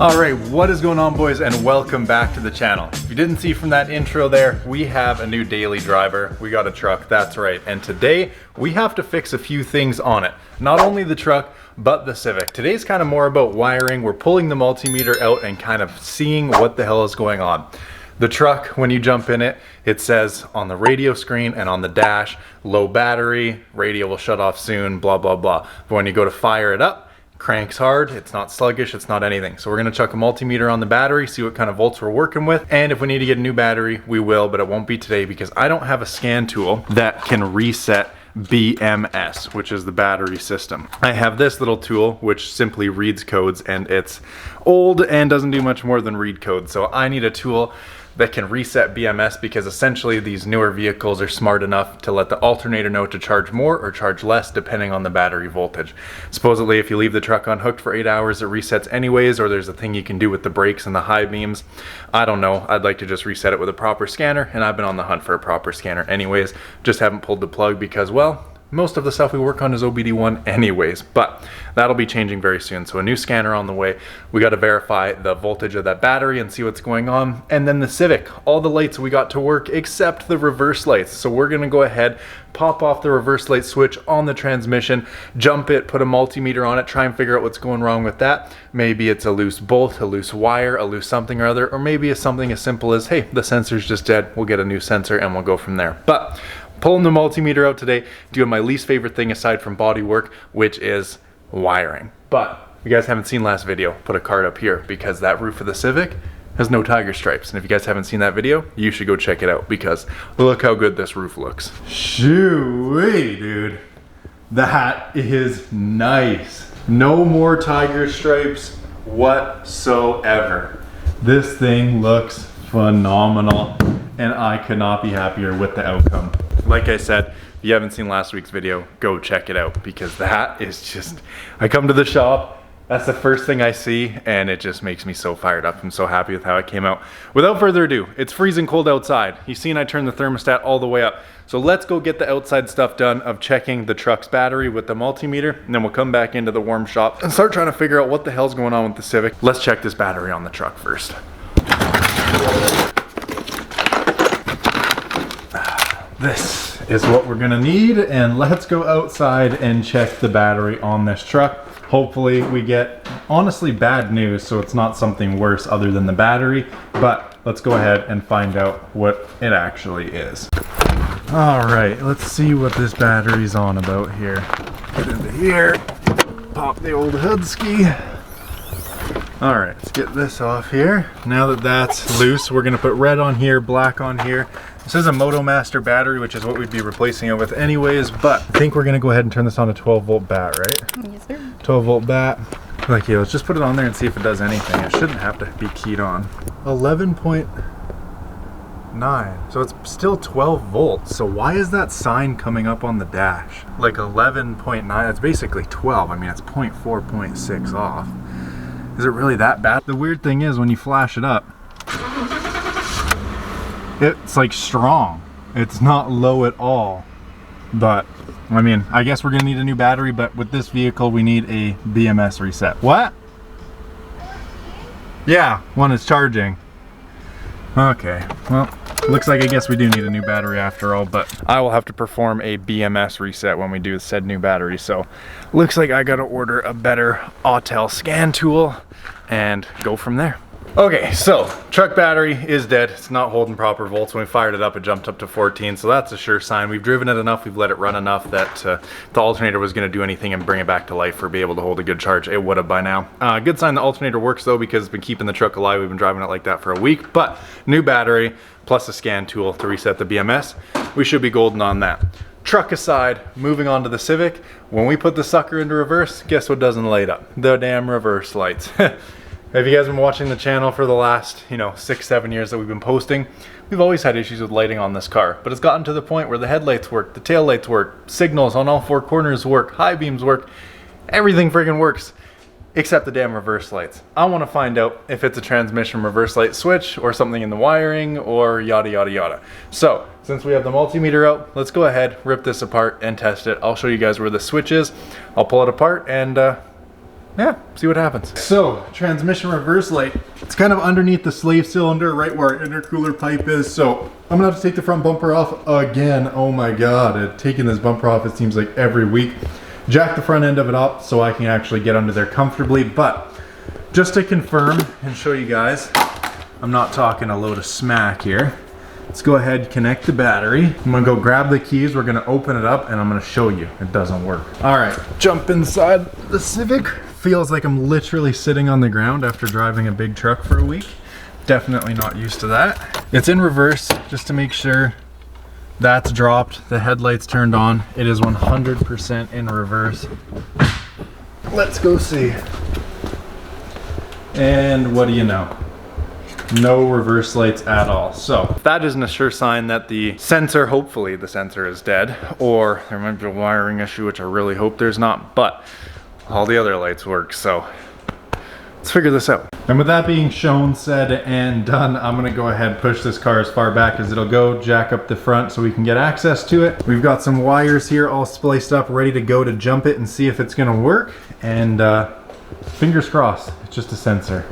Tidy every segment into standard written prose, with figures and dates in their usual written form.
Alright, what is going on, boys, and welcome back to the channel. If you didn't see from that intro there, we have a new daily driver. We got a truck, that's right, and today we have to fix a few things on it. Not only the truck, but the Civic. Today's kind of more about wiring. We're pulling the multimeter out and kind of seeing what the hell is going on. The truck, when you jump in it, it says on the radio screen and on the dash, low battery, radio will shut off soon, blah, blah, blah. But when you go to fire it up, cranks hard, it's not sluggish, it's not anything. So we're gonna chuck a multimeter on the battery, see what kind of volts we're working with, and if we need to get a new battery, we will, but it won't be today because I don't have a scan tool that can reset BMS, which is the battery system. I have this little tool which simply reads codes, and it's old and doesn't do much more than read code. So I need a tool that can reset BMS because essentially these newer vehicles are smart enough to let the alternator know to charge more or charge less depending on the battery voltage. Supposedly if you leave the truck unhooked for 8 hours it resets anyways, or there's a thing you can do with the brakes and the high beams. I don't know, I'd like to just reset it with a proper scanner, and I've been on the hunt for a proper scanner anyways, just haven't pulled the plug because, well, most of the stuff we work on is OBD1 anyways, but that'll be changing very soon. So a new scanner on the way. We got to verify the voltage of that battery and see what's going on. And then the Civic, all the lights we got to work except the reverse lights. So we're going to go ahead, pop off the reverse light switch on the transmission, jump it, put a multimeter on it, try and figure out what's going wrong with that. Maybe it's a loose bolt, a loose wire, a loose something or other, or maybe it's something as simple as, hey, the sensor's just dead. We'll get a new sensor and we'll go from there. But pulling the multimeter out today, doing my least favorite thing aside from body work, which is wiring. But if you guys haven't seen last video, put a card up here because that roof of the Civic has no tiger stripes. And if you guys haven't seen that video, you should go check it out because look how good this roof looks. Shoo-wee, dude. That is nice. No more tiger stripes whatsoever. This thing looks phenomenal and I could not be happier with the outcome. Like I said, if you haven't seen last week's video, go check it out because that is just, I come to the shop, that's the first thing I see, and it just makes me so fired up. I'm so happy with how it came out. Without further ado, it's freezing cold outside. You've seen I turned the thermostat all the way up. So let's go get the outside stuff done of checking the truck's battery with the multimeter, and then we'll come back into the warm shop and start trying to figure out what the hell's going on with the Civic. Let's check this battery on the truck first. This is what we're gonna need, and let's go outside and check the battery on this truck. Hopefully we get, honestly, bad news, so it's not something worse other than the battery, but let's go ahead and find out what it actually is. All right, let's see what this battery's on about here. Get into here, pop the old hood ski. All right, let's get this off here. Now that that's loose, we're gonna put red on here, black on here. This is a MotoMaster battery, which is what we'd be replacing it with anyways, but I think we're gonna go ahead and turn this on a 12-volt bat, right? Yes, sir. 12-volt bat. Like, yeah, let's just put it on there and see if it does anything. It shouldn't have to be keyed on. 11.9, so it's still 12 volts. So why is that sign coming up on the dash? Like 11.9, that's basically 12. I mean, it's 0.4, 0.6 off. Is it really that bad? The weird thing is when you flash it up, it's like strong. It's not low at all. But I mean, I guess we're gonna need a new battery, but with this vehicle we need a BMS reset. What? Yeah, one is charging. Okay, well, looks like I guess we do need a new battery after all, but I will have to perform a BMS reset when we do said new battery. So looks like I gotta order a better Autel scan tool and go from there. Okay, so truck battery is dead. It's not holding proper volts. When we fired it up, it jumped up to 14, so that's a sure sign. We've driven it enough, we've let it run enough that the alternator was gonna do anything and bring it back to life or be able to hold a good charge. It would have by now. Good sign the alternator works though, because it's been keeping the truck alive. We've been driving it like that for a week, but new battery plus a scan tool to reset the BMS. We should be golden on that. Truck aside, moving on to the Civic. When we put the sucker into reverse, guess what doesn't light up? The damn reverse lights. Have you guys been watching the channel for the last, 6-7 years that we've been posting? We've always had issues with lighting on this car, but it's gotten to the point where the headlights work, the tail lights work, signals on all four corners work, high beams work, everything friggin' works, except the damn reverse lights. I want to find out if it's a transmission reverse light switch or something in the wiring or yada yada yada. So, since we have the multimeter out, let's go ahead, rip this apart and test it. I'll show you guys where the switch is. I'll pull it apart and yeah, see what happens. So, transmission reverse light. It's kind of underneath the slave cylinder, right where our intercooler pipe is. So I'm gonna have to take the front bumper off again. Oh my God, taking this bumper off, it seems like every week. Jack the front end of it up so I can actually get under there comfortably. But just to confirm and show you guys, I'm not talking a load of smack here. Let's go ahead, connect the battery. I'm gonna go grab the keys, we're gonna open it up, and I'm gonna show you it doesn't work. All right, jump inside the Civic. Feels like I'm literally sitting on the ground after driving a big truck for a week. Definitely not used to that. It's in reverse, just to make sure that's dropped. The headlights turned on. It is 100% in reverse. Let's go see. And what do you know? No reverse lights at all. So that isn't a sure sign that the sensor, hopefully the sensor is dead, or there might be a wiring issue, which I really hope there's not, but all the other lights work, so let's figure this out. And with that being shown, said, and done, I'm gonna go ahead and push this car as far back as it'll go, jack up the front so we can get access to it. We've got some wires here all spliced up, ready to go to jump it and see if it's gonna work. And fingers crossed, it's just a sensor.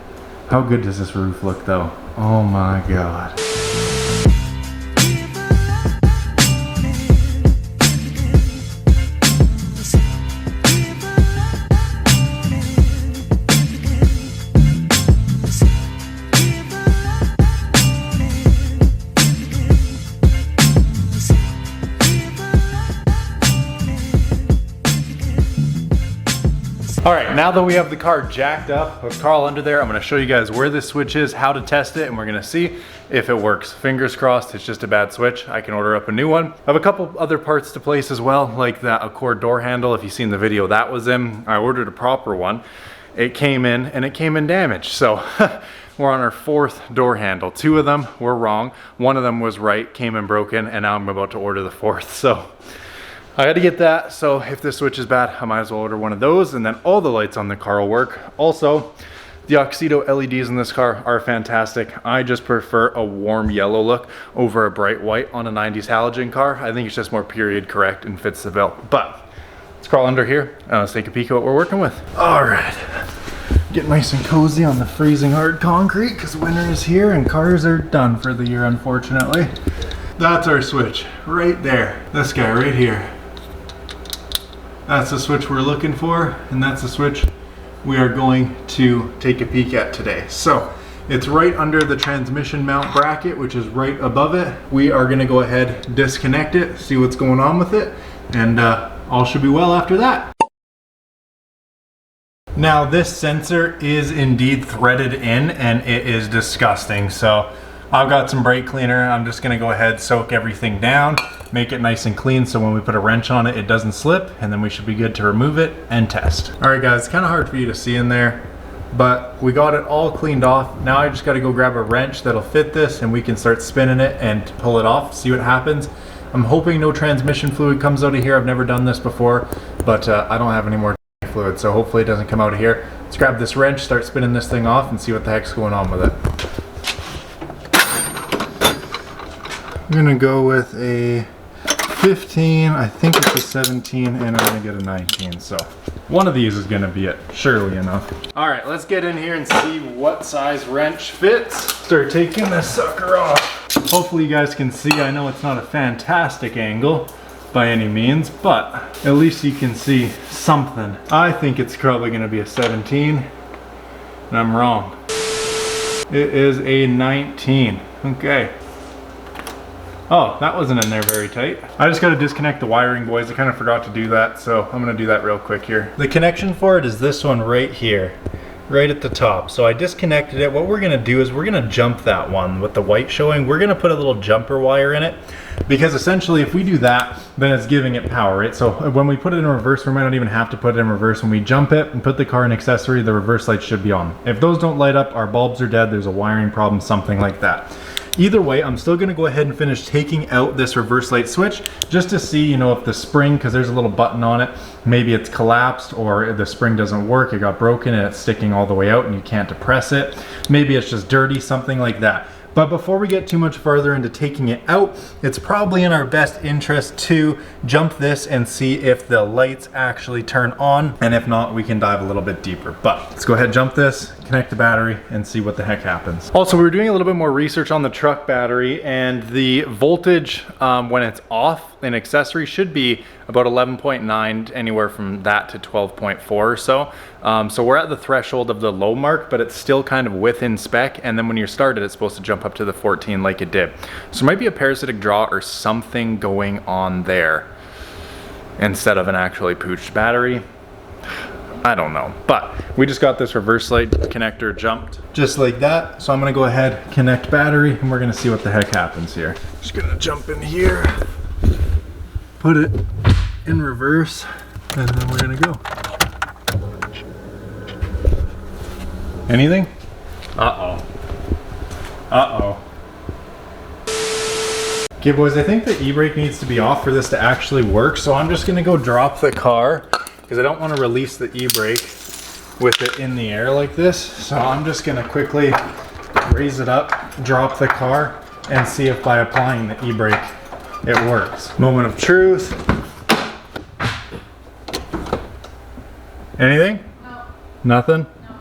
How good does this roof look though? Oh my God. All right, now that we have the car jacked up with Carl under there, I'm gonna show you guys where this switch is, how to test it, and we're gonna see if it works. Fingers crossed, it's just a bad switch. I can order up a new one. I have a couple other parts to place as well, like that Accord door handle. If you've seen the video that was in, I ordered a proper one. It came in and it came in damaged. So we're on our 4th door handle. 2 of them were wrong. 1 of them was right, came in broken, and now I'm about to order the 4th. So I got to get that, so if this switch is bad, I might as well order one of those, and then all the lights on the car will work. Also, the Oxydo LEDs in this car are fantastic. I just prefer a warm yellow look over a bright white on a 90s halogen car. I think it's just more period correct and fits the bill. But let's crawl under here and let's take a peek at what we're working with. All right, get nice and cozy on the freezing hard concrete because winter is here and cars are done for the year, unfortunately. That's our switch right there. This guy right here. That's the switch we're looking for, and that's the switch we are going to take a peek at today. So it's right under the transmission mount bracket, which is right above it. We are gonna go ahead, disconnect it, see what's going on with it, and all should be well after that. Now this sensor is indeed threaded in, and it is disgusting. So I've got some brake cleaner. I'm just gonna go ahead, soak everything down, make it nice and clean so when we put a wrench on it, it doesn't slip, and then we should be good to remove it and test. All right guys, it's kind of hard for you to see in there, but we got it all cleaned off. Now I just gotta go grab a wrench that'll fit this and we can start spinning it and pull it off, see what happens. I'm hoping no transmission fluid comes out of here. I've never done this before, but I don't have any more fluid, so hopefully it doesn't come out of here. Let's grab this wrench, start spinning this thing off and see what the heck's going on with it. I'm gonna go with a 15, I think it's a 17, and I'm gonna get a 19, so one of these is gonna be it, surely enough. All right, let's get in here and see what size wrench fits. Start taking this sucker off. Hopefully you guys can see. I know it's not a fantastic angle by any means, but at least you can see something. I think it's probably gonna be a 17, and I'm wrong. It is a 19, okay. Oh, that wasn't in there very tight. I just gotta disconnect the wiring, boys. I kind of forgot to do that, so I'm gonna do that real quick here. The connection for it is this one right here, right at the top. So I disconnected it. What we're gonna do is we're gonna jump that one with the white showing. We're gonna put a little jumper wire in it, because essentially if we do that, then it's giving it power, right? So when we put it in reverse, we might not even have to put it in reverse. When we jump it and put the car in accessory, the reverse lights should be on. If those don't light up, our bulbs are dead, there's a wiring problem, something like that. Either way, I'm still gonna go ahead and finish taking out this reverse light switch just to see, you know, if the spring, because there's a little button on it, maybe it's collapsed or the spring doesn't work, it got broken and it's sticking all the way out and you can't depress it. Maybe it's just dirty, something like that. But before we get too much further into taking it out, it's probably in our best interest to jump this and see if the lights actually turn on. And if not, we can dive a little bit deeper. But let's go ahead, jump this, connect the battery, and see what the heck happens. Also, we were doing a little bit more research on the truck battery, and the voltage when it's off in accessory should be about 11.9, anywhere from that to 12.4 or so. So we're at the threshold of the low mark, but it's still kind of within spec. And then when you're started, it's supposed to jump up to the 14 like it did. So it might be a parasitic draw or something going on there instead of an actually pooched battery. I don't know, but we just got this reverse light connector jumped just like that. So I'm gonna go ahead, connect battery, and we're gonna see what the heck happens here. Just gonna jump in here, put it in reverse, and then we're gonna go. Anything? Uh-oh. Uh-oh. Okay, boys, I think the e-brake needs to be off for this to actually work. So I'm just gonna go drop the car because I don't want to release the e-brake with it in the air like this. So I'm just gonna quickly raise it up, drop the car, and see if by applying the e-brake it works. Moment of truth. Anything? No. Nothing? No.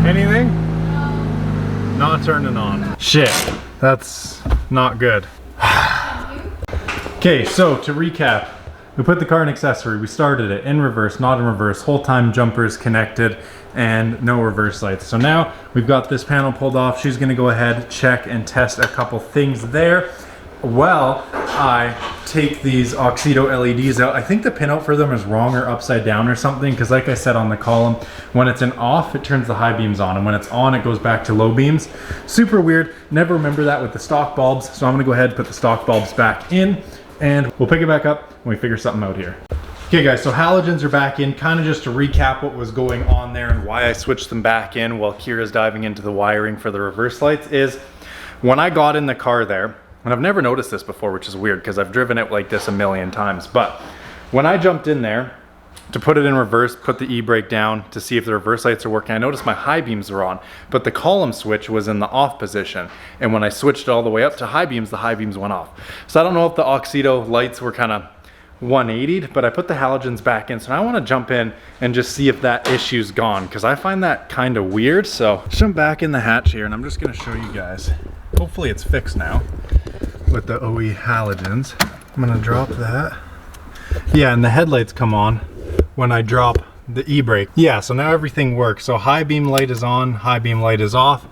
Anything? No. Not turning on. Shit, that's not good. Okay, so to recap, we put the car in accessory, we started it in reverse, not in reverse, whole time jumpers connected, and no reverse lights. So now we've got this panel pulled off. She's gonna go ahead, check, and test a couple things there. Well, I take these Oxido LEDs out. I think the pinout for them is wrong or upside down or something, because like I said on the column, when it's in off, it turns the high beams on, and when it's on, it goes back to low beams. Super weird. Never remember that with the stock bulbs, so I'm gonna go ahead and put the stock bulbs back in, and we'll pick it back up when we figure something out here. Okay guys, so halogens are back in. Kind of just to recap what was going on there and why I switched them back in while Kira's diving into the wiring for the reverse lights is, when I got in the car there, and I've never noticed this before, which is weird because I've driven it like this a million times, but when I jumped in there to put it in reverse, put the e-brake down to see if the reverse lights are working, I noticed my high beams were on, but the column switch was in the off position. And when I switched it all the way up to high beams, the high beams went off. So I don't know if the Oxido lights were kind of 180'd, but I put the halogens back in. So now I want to jump in and just see if that issue's gone, because I find that kind of weird. So jump back in the hatch here, and I'm just going to show you guys. Hopefully it's fixed now with the OE halogens. I'm going to drop that. Yeah, and the headlights come on when I drop the e-brake. Yeah, so now everything works. So high beam light is on, high beam light is off.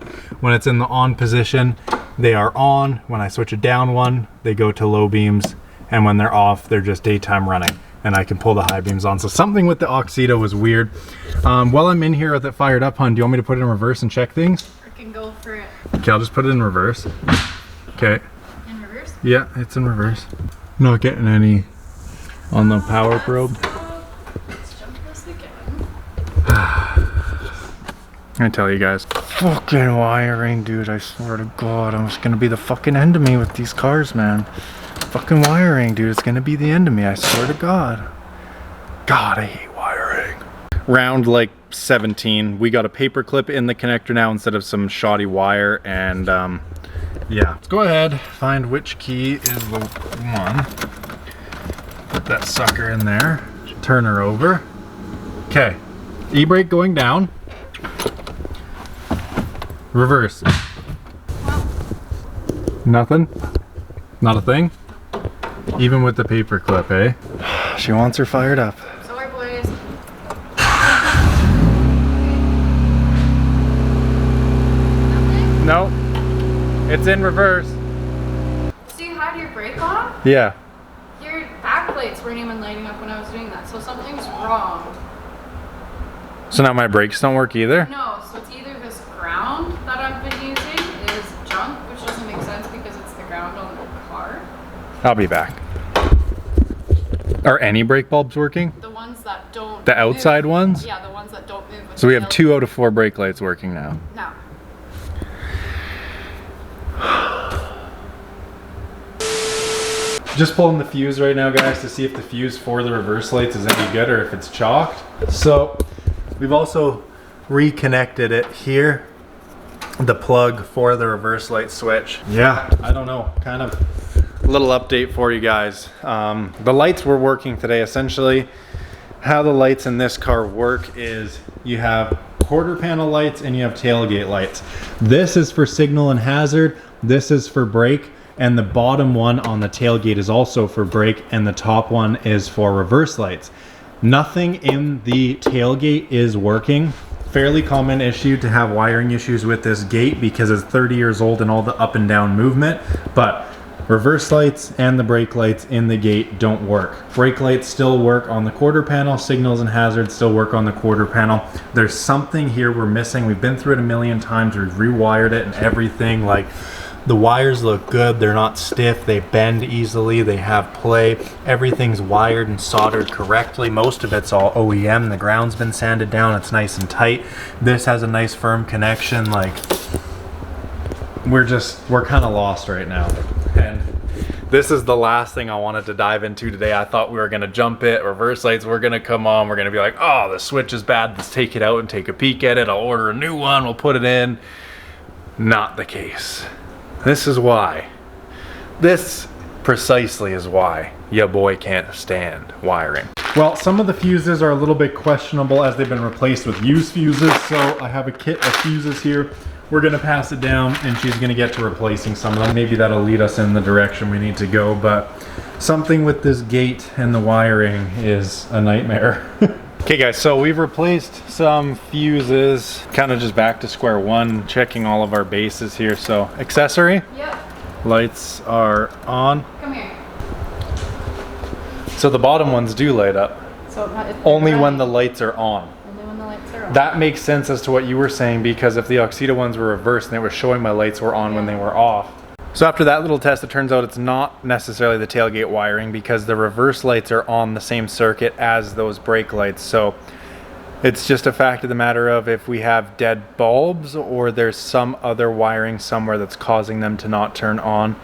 When it's in the on position, they are on. When I switch it down one, they go to low beams. And when they're off, they're just daytime running. And I can pull the high beams on. So something with the Oxido was weird. While I'm in here with it fired up, hon, do you want me to put it in reverse and check things? I can go for it. Okay, I'll just put it in reverse. Okay. In reverse? Yeah, it's in reverse. Not getting any on the power probe. Let's jump this again. I tell you guys, fucking wiring, dude, I swear to God, it's gonna be the fucking end of me with these cars, man. Fucking wiring, dude, it's gonna be the end of me, I swear to God. God, I hate wiring. Round like 17, we got a paper clip in the connector now instead of some shoddy wire, and yeah. Let's go ahead, find which key is the one. Put that sucker in there, turn her over. Okay, e-brake going down. Reverse. Nothing? Not a thing? Even with the paper clip, eh? She wants her fired up. Sorry, boys. No, it's in reverse. So you had your brake on? Yeah. Your backlights weren't even lighting up when I was doing that, so something's wrong. So now my brakes don't work either? No, so it's either this ground that I've been using is junk, which doesn't make sense because it's the ground on the car. I'll be back. Are any brake bulbs working? The ones that don't The outside move. ones? Yeah, the ones that don't move. So we have 2 out of 4 brake lights working now. No. Just pulling the fuse right now, guys, to see if the fuse for the reverse lights is any good or if it's chalked. So we've also reconnected it here, the plug for the reverse light switch. Yeah, I don't know, kind of a little update for you guys. The lights were working today. Essentially, how the lights in this car work is you have quarter panel lights and you have tailgate lights. This is for signal and hazard, this is for brake, and the bottom one on the tailgate is also for brake, and the top one is for reverse lights. Nothing in the tailgate is working. Fairly common issue to have wiring issues with this gate because it's 30 years old and all the up and down movement, but reverse lights and the brake lights in the gate don't work. Brake lights still work on the quarter panel, signals and hazards still work on the quarter panel. There's something here we're missing. We've been through it a million times, we've rewired it and everything. Like, the wires look good, they're not stiff, they bend easily, they have play. Everything's wired and soldered correctly. Most of it's all OEM, the ground's been sanded down, it's nice and tight. This has a nice firm connection. Like, we're kind of lost right now. And this is the last thing I wanted to dive into today. I thought we were gonna jump it, reverse lights were gonna come on, we're gonna be like, oh, the switch is bad, let's take it out and take a peek at it, I'll order a new one, we'll put it in. Not the case. This is why. This precisely is why your boy can't stand wiring. Well, some of the fuses are a little bit questionable as they've been replaced with used fuses, so I have a kit of fuses here. We're gonna pass it down and she's gonna get to replacing some of them. Maybe that'll lead us in the direction we need to go, but something with this gate and the wiring is a nightmare. Okay guys, so we've replaced some fuses, kind of just back to square one, checking all of our bases here. So accessory, Yep. lights are on. Come here. So the bottom ones do light up. So Only when the lights are on. Only when the lights are on. That makes sense as to what you were saying, because if the Oxida ones were reversed and they were showing my lights were on when they were off. So after that little test, it turns out it's not necessarily the tailgate wiring, because the reverse lights are on the same circuit as those brake lights. So it's just a fact of the matter of if we have dead bulbs or there's some other wiring somewhere that's causing them to not turn on.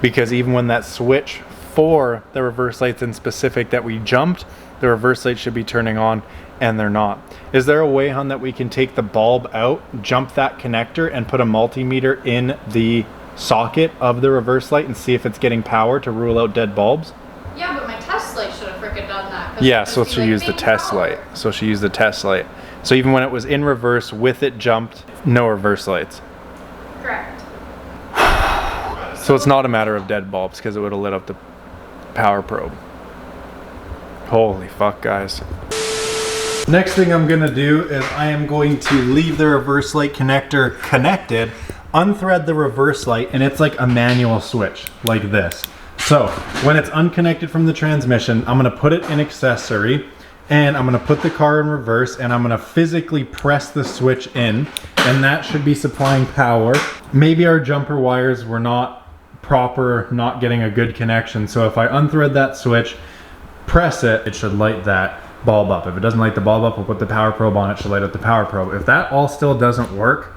Because even when that switch for the reverse lights in specific that we jumped, the reverse lights should be turning on and they're not. Is there a way, hon, that we can take the bulb out, jump that connector and put a multimeter in the socket of the reverse light and see if it's getting power to rule out dead bulbs? Yeah, but my test light should have freaking done that. Yeah, so she used the test light. So she used the test light. So even when it was in reverse with it jumped, no reverse lights. Correct. So it's not a matter of dead bulbs because it would have lit up the power probe. Holy fuck, guys. Next thing I'm gonna do is I am going to leave the reverse light connector connected, unthread the reverse light, and it's like a manual switch like this. So when it's unconnected from the transmission, I'm gonna put it in accessory and I'm gonna put the car in reverse and I'm gonna physically press the switch in, and that should be supplying power. Maybe our jumper wires were not proper, not getting a good connection. So if I unthread that switch, press it, it should light that bulb up. If it doesn't light the bulb up, we'll put the power probe on, it should light up the power probe. If that all still doesn't work,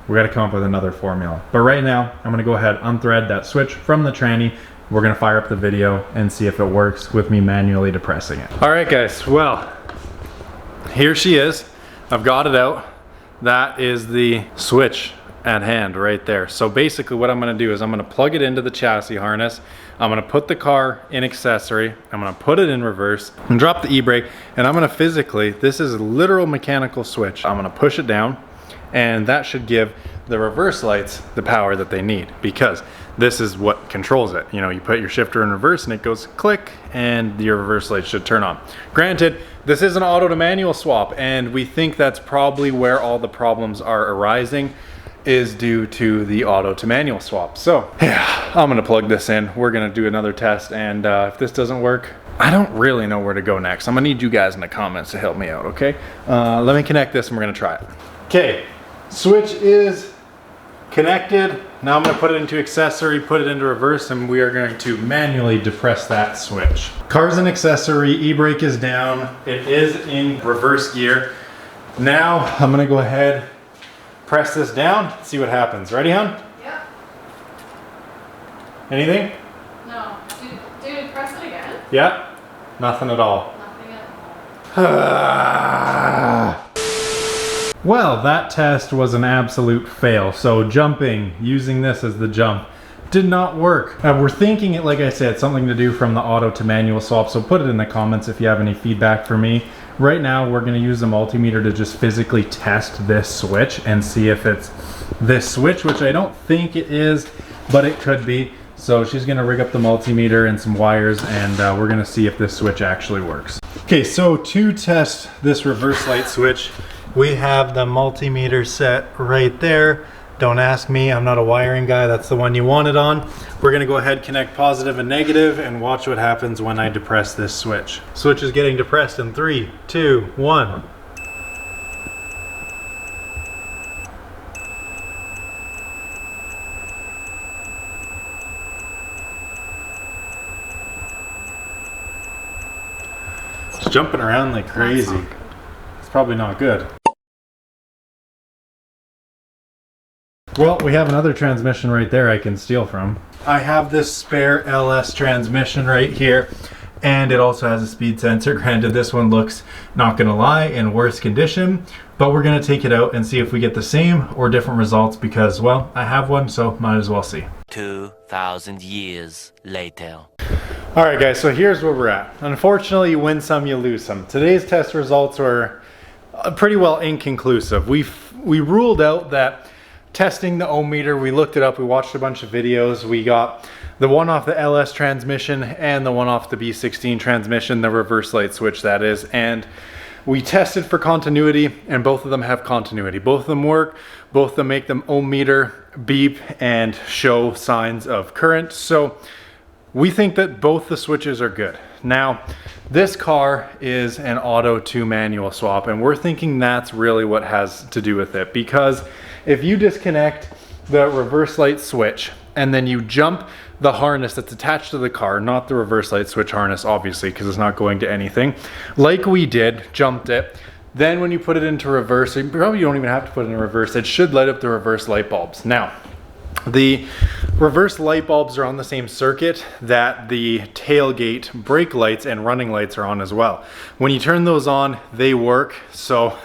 we got to come up with another formula. But right now, I'm going to go ahead, unthread that switch from the tranny. We're going to fire up the video and see if it works with me manually depressing it. All right, guys. Well, here she is. I've got it out. That is the switch at hand right there. So basically what I'm going to do is I'm going to plug it into the chassis harness. I'm going to put the car in accessory. I'm going to put it in reverse and drop the e-brake. And I'm going to physically, this is a literal mechanical switch. I'm going to push it down, and that should give the reverse lights the power that they need, because this is what controls it. You know, you put your shifter in reverse and it goes click and your reverse lights should turn on. Granted, this is an auto to manual swap, and we think that's probably where all the problems are arising, is due to the auto to manual swap. So yeah, I'm gonna plug this in. We're gonna do another test, and if this doesn't work, I don't really know where to go next. I'm gonna need you guys in the comments to help me out, okay? Let me connect this and we're gonna try it. Okay, switch is connected. Now I'm gonna put it into accessory, put it into reverse, and we are going to manually depress that switch. Car's in accessory, e-brake is down. It is in reverse gear. Now I'm gonna go ahead, press this down, see what happens. Ready, hon? Yep. Anything? No. Dude, press it again. Yeah? Nothing at all. Nothing at all. Well, that test was an absolute fail. So jumping, using this as the jump, did not work. We're thinking it, like I said, something to do from the auto to manual swap, so put it in the comments if you have any feedback for me. Right now, we're gonna use the multimeter to just physically test this switch and see if it's this switch, which I don't think it is, but it could be. So she's gonna rig up the multimeter and some wires, and we're gonna see if this switch actually works. Okay, so to test this reverse light switch, we have the multimeter set right there. Don't ask me, I'm not a wiring guy, that's the one you want it on. We're gonna go ahead, connect positive and negative, and watch what happens when I depress this switch. Switch is getting depressed in 3, 2, 1. It's jumping around like crazy. It's probably not good. Well, we have another transmission right there I can steal from. I have this spare LS transmission right here, and it also has a speed sensor. Granted, this one looks, not gonna lie, in worse condition, but we're gonna take it out and see if we get the same or different results because, well, I have one, so might as well see. 2,000 years later. All right, guys, so here's where we're at. Unfortunately, you win some, you lose some. Today's test results were pretty well inconclusive. We ruled out that testing the ohm meter, we looked it up, we watched a bunch of videos, we got the one off the LS transmission and the one off the B16 transmission, the reverse light switch that is, and we tested for continuity, and both of them have continuity. Both of them work, both of them make the ohm meter beep and show signs of current, so we think that both the switches are good. Now, this car is an auto to manual swap, and we're thinking that's really what has to do with it, because if you disconnect the reverse light switch and then you jump the harness that's attached to the car, not the reverse light switch harness, obviously, because it's not going to anything, like we did, jumped it, then when you put it into reverse, you probably don't even have to put it in reverse, it should light up the reverse light bulbs. Now, the reverse light bulbs are on the same circuit that the tailgate brake lights and running lights are on as well. When you turn those on, they work, so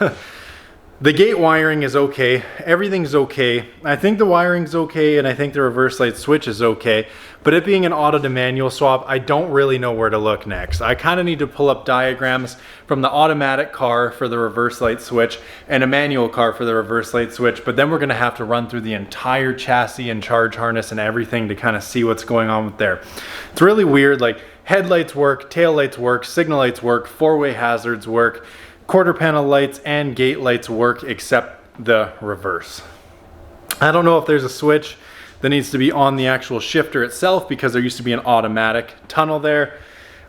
the gate wiring is okay, everything's okay. I think the wiring's okay, and I think the reverse light switch is okay, but it being an auto to manual swap, I don't really know where to look next. I kind of need to pull up diagrams from the automatic car for the reverse light switch and a manual car for the reverse light switch, but then we're gonna have to run through the entire chassis and charge harness and everything to kind of see what's going on with there. It's really weird, like headlights work, tail lights work, signal lights work, four-way hazards work, quarter panel lights and gate lights work except the reverse. I don't know if there's a switch that needs to be on the actual shifter itself, because there used to be an automatic tunnel there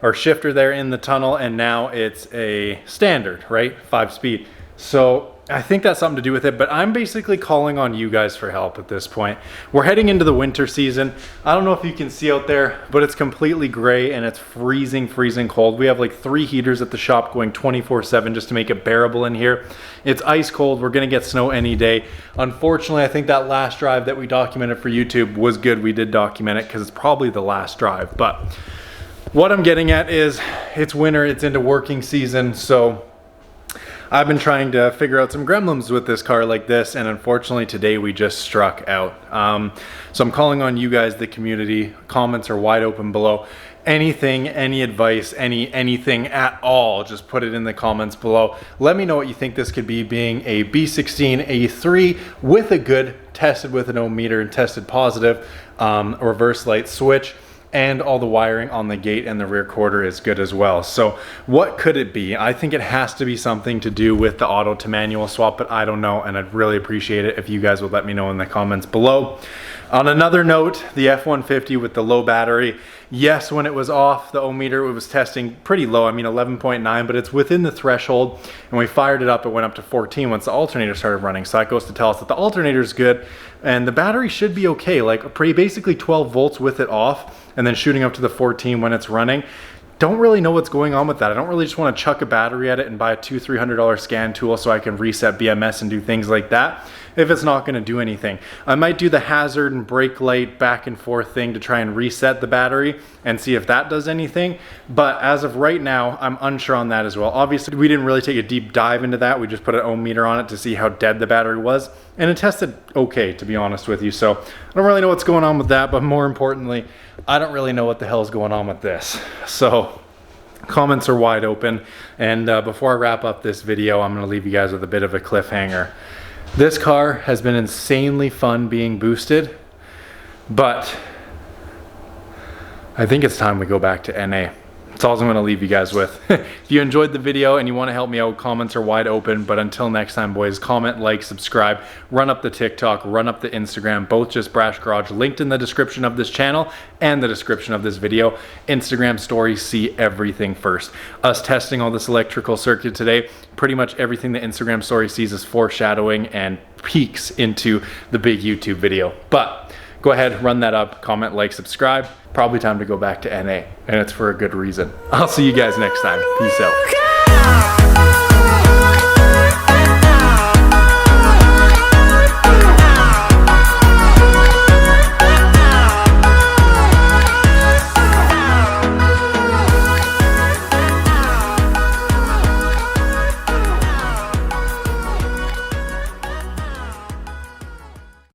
or shifter there in the tunnel, and now it's a standard, right? 5-speed. So I think that's something to do with it, but I'm basically calling on you guys for help at this point. We're heading into the winter season. I don't know if you can see out there, but it's completely gray and it's freezing cold. We have like 3 heaters at the shop going 24/7 just to make it bearable in here. It's ice cold. We're gonna get snow any day. Unfortunately, I think that last drive that we documented for YouTube was good. We did document it because it's probably the last drive, but what I'm getting at is it's winter, it's into working season, so I've been trying to figure out some gremlins with this car like this, and unfortunately today we just struck out. So I'm calling on you guys, the community. Comments are wide open below. Anything, any advice, anything at all, just put it in the comments below. Let me know what you think this could be, being a B16 A3 with a good, tested with an ohm meter and tested positive, reverse light switch, and all the wiring on the gate and the rear quarter is good as well. So what could it be? I think it has to be something to do with the auto to manual swap, but I don't know, and I'd really appreciate it if you guys would let me know in the comments below. On another note, the F-150 with the low battery, yes, when it was off the ohm meter, it was testing pretty low, I mean 11.9, but it's within the threshold, and we fired it up, it went up to 14 once the alternator started running. So that goes to tell us that the alternator is good, and the battery should be okay, like basically 12 volts with it off, and then shooting up to the 14 when it's running. don't really know what's going on with that. I don't really just want to chuck a battery at it and buy a $200-300 scan tool so I can reset BMS and do things like that if it's not going to do anything. I might do the hazard and brake light back and forth thing to try and reset the battery and see if that does anything. But as of right now, I'm unsure on that as well. Obviously, we didn't really take a deep dive into that. We just put an ohm meter on it to see how dead the battery was. And it tested okay, to be honest with you. So I don't really know what's going on with that, but more importantly, I don't really know what the hell is going on with this. So comments are wide open. And before I wrap up this video, I'm gonna leave you guys with a bit of a cliffhanger. This car has been insanely fun being boosted, but I think it's time we go back to NA. That's all I'm going to leave you guys with. If you enjoyed the video and you want to help me out, comments are wide open. But until next time, boys, comment, like, subscribe, run up the TikTok, run up the Instagram, both just Brash Garage, linked in the description of this channel and the description of this video. Instagram stories, see everything first. Us testing all this electrical circuit today, pretty much everything the Instagram story sees is foreshadowing and peeks into the big YouTube video. But go ahead, run that up, comment, like, subscribe. Probably time to go back to NA, and it's for a good reason. I'll see you guys next time. Peace out.